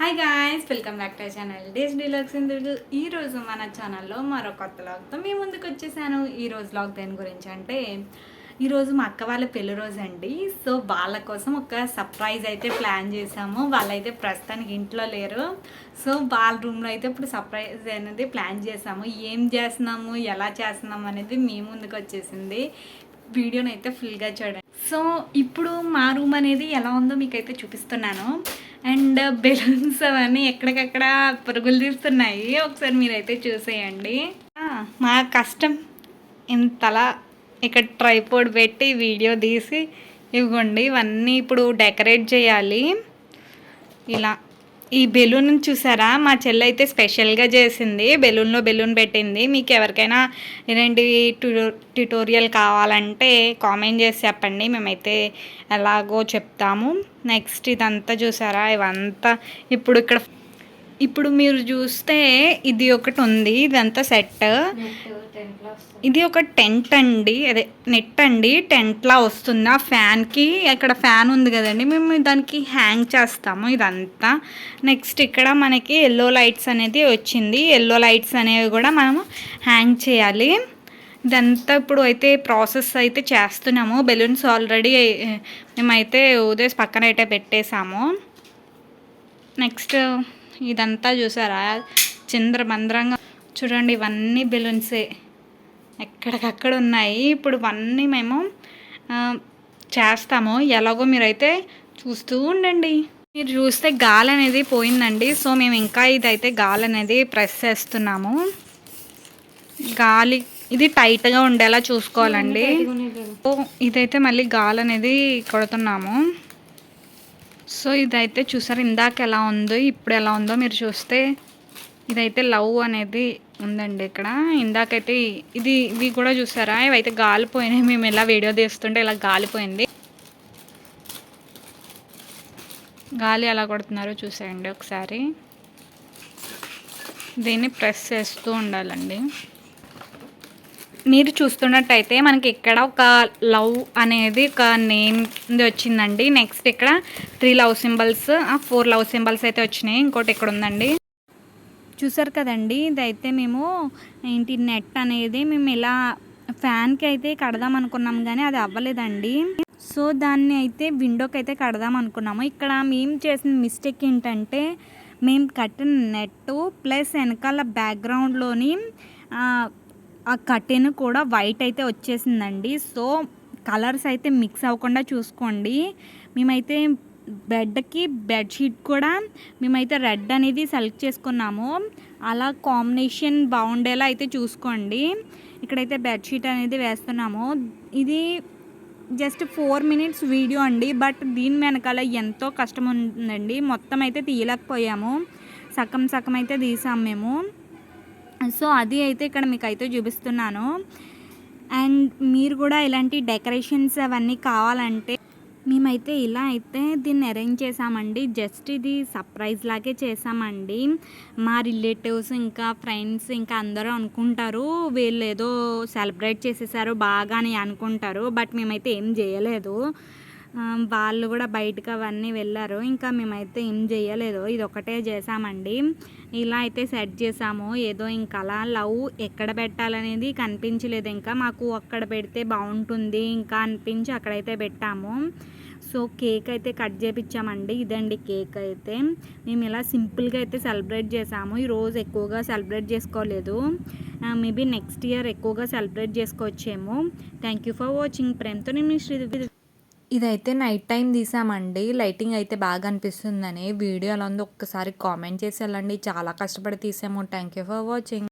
Hi guys, welcome back to channel days deluxe in Telugu. ఈరోజు మన ఛానల్లో మరో కొత్త వ్లాగ్తో మీ ముందుకు వచ్చేసాను. ఈరోజు వ్లాగ్ దేని గురించి అంటే, ఈరోజు మా అక్క వాళ్ళ పెళ్లి రోజు అండి. సో వాళ్ళ కోసం ఒక సర్ప్రైజ్ అయితే ప్లాన్ చేసాము. వాళ్ళైతే ప్రస్తుతానికి ఇంట్లో లేరు. సో వాళ్ళ రూమ్లో అయితే ఇప్పుడు సర్ప్రైజ్ అనేది ప్లాన్ చేసాము. ఏం చేస్తున్నాము, ఎలా చేస్తున్నాము అనేది మీ ముందుకు వచ్చేసింది. వీడియోని అయితే ఫుల్గా చూడండి. సో ఇప్పుడు మా రూమ్ అనేది ఎలా ఉందో మీకైతే చూపిస్తున్నాను. అండ్ బెలూన్స్ అవన్నీ ఎక్కడికక్కడ పరుగులు తీస్తున్నాయి. ఒకసారి మీరైతే చూసేయండి. మా కష్టం ఇంతలా ఇక్కడ ట్రైపోర్డ్ పెట్టి వీడియో తీసి ఇవ్వండి. ఇవన్నీ ఇప్పుడు డెకరేట్ చేయాలి. ఇలా ఈ బెలూన్ చూసారా, మా చెల్లి అయితే స్పెషల్గా చేసింది. బెలూన్లో బెలూన్ పెట్టింది. మీకు ఎవరికైనా ఇలాంటి ట్యుటోరియల్ కావాలంటే కామెంట్ చేసి చెప్పండి, మేమైతే ఎలాగో చెప్తాము. నెక్స్ట్ ఇదంతా చూసారా, ఇవంతా ఇప్పుడు మీరు చూస్తే ఇది ఒకటి ఉంది. ఇదంతా సెట్. ఇది ఒక టెంట్ అండి, అదే నెట్ అండి. టెంట్లా వస్తుంది. ఆ ఫ్యాన్కి అక్కడ ఫ్యాన్ ఉంది కదండి, మేము దానికి హ్యాంగ్ చేస్తాము ఇదంతా. నెక్స్ట్ ఇక్కడ మనకి ఎల్లో లైట్స్ అనేది వచ్చింది. ఎల్లో లైట్స్ అనేవి కూడా మనము హ్యాంగ్ చేయాలి. ఇదంతా ఇప్పుడు అయితే ప్రాసెస్ అయితే చేస్తున్నాము. బెలూన్స్ ఆల్రెడీ మేమైతే ఉదేసి పక్కన అయితే పెట్టేసాము. నెక్స్ట్ ఇదంతా చూసారా, చిందరబందరంగా చూడండి. ఇవన్నీ బెలూన్సే ఎక్కడికక్కడ ఉన్నాయి. ఇప్పుడు ఇవన్నీ మేము చేస్తాము. ఎలాగో మీరైతే చూస్తూ ఉండండి. మీరు చూస్తే గాలి అనేది పోయిందండి. సో మేము ఇంకా ఇదైతే గాలి అనేది ప్రెస్ చేస్తున్నాము. గాలి ఇది టైట్గా ఉండేలా చూసుకోవాలండి. సో ఇదైతే మళ్ళీ గాలి అనేది కొడుతున్నాము. సో ఇదైతే చూసారు, ఇందాక ఎలా ఉందో ఇప్పుడు ఎలా ఉందో మీరు చూస్తే. ఇదైతే లవ్ అనేది ఉందండి ఇక్కడ. ఇందాకైతే ఇవి కూడా చూసారా, ఇవైతే గాలిపోయినాయి. మేము ఇలా వీడియో తీస్తుంటే ఇలా గాలిపోయింది. గాలి ఎలా కొడుతున్నారో చూసేయండి ఒకసారి. దీన్ని ప్రెస్ చేస్తూ ఉండాలండి. మీరు చూస్తున్నట్టయితే మనకి ఇక్కడ ఒక లవ్ అనేది ఒక నేమ్ వచ్చిందండి. నెక్స్ట్ ఇక్కడ 3 లవ్ సింబల్స్, 4 లవ్ సింబల్స్ అయితే వచ్చినాయి. ఇంకోటి ఇక్కడ ఉందండి, చూసారు కదండి. ఇదైతే మేము ఏంటి నెట్ అనేది మేము ఇలా ఫ్యాన్కి అయితే కడదాం అనుకున్నాం, కానీ అది అవ్వలేదండి. సో దాన్ని అయితే విండోకి అయితే కడదాం అనుకున్నాము. ఇక్కడ మేము చేసిన మిస్టేక్ ఏంటంటే, మేము కట్టిన నెట్ ప్లస్ వెనకాల బ్యాక్గ్రౌండ్లోని ఆ కర్టెన్ కూడా వైట్ అయితే వచ్చేసిందండి. సో కలర్స్ అయితే మిక్స్ అవ్వకుండా చూసుకోండి. మేమైతే బెడ్కి బెడ్షీట్ కూడా మేమైతే రెడ్ అనేది సెలెక్ట్ చేసుకున్నాము. అలా కాంబినేషన్ బాగుండేలా అయితే చూసుకోండి. ఇక్కడైతే బెడ్షీట్ అనేది వేస్తున్నాము. ఇది జస్ట్ 4 మినిట్స్ వీడియో అండి, బట్ దీని వెనకాల ఎంతో కష్టం ఉందండి. మొత్తం అయితే తీయలేకపోయాము, సగం సగం అయితే తీసాము మేము. సో అది అయితే ఇక్కడ మీకు అయితే చూపిస్తున్నాను. అండ్ మీరు కూడా ఇలాంటి డెకరేషన్స్ అవన్నీ కావాలంటే మేమైతే ఇలా అయితే దీన్ని అరేంజ్ చేసామండి. జస్ట్ ఇది సర్ప్రైజ్ లాగే చేసామండి. మా రిలేటివ్స్ ఇంకా ఫ్రెండ్స్ ఇంకా అందరూ అనుకుంటారు వీళ్ళు ఏదో సెలబ్రేట్ చేసేసారు బాగా అని అనుకుంటారు. బట్ మేమైతే ఏం చేయలేదు. వాళ్ళు కూడా బయటకు అవన్నీ వెళ్ళారు. ఇంకా మేమైతే ఏం చేయలేదు, ఇది ఒకటే చేసామండి. ఇలా అయితే సెట్ చేసాము. ఏదో ఇంకా అలా లవ్ ఎక్కడ పెట్టాలనేది కనిపించలేదు. ఇంకా మాకు అక్కడ పెడితే బాగుంటుంది ఇంకా అనిపించి అక్కడైతే పెట్టాము. సో కేక్ అయితే కట్ చేయించామండి. ఇదండి కేక్ అయితే. మేము ఇలా సింపుల్గా అయితే సెలబ్రేట్ చేసాము. ఈరోజు ఎక్కువగా సెలబ్రేట్ చేసుకోలేదు. మేబీ నెక్స్ట్ ఇయర్ ఎక్కువగా సెలబ్రేట్ చేసుకోవచ్చేమో. Thank you for watching. ప్రేమతో నేను శ్రీ. ఇదైతే నైట్ టైం తీసామండి. లైటింగ్ అయితే బాగా అనిపిస్తుందని. వీడియో ఎలా ఉందో ఒక్కసారి కామెంట్ చేసి వెళ్ళండి. చాలా కష్టపడి తీసాము. Thank you for watching.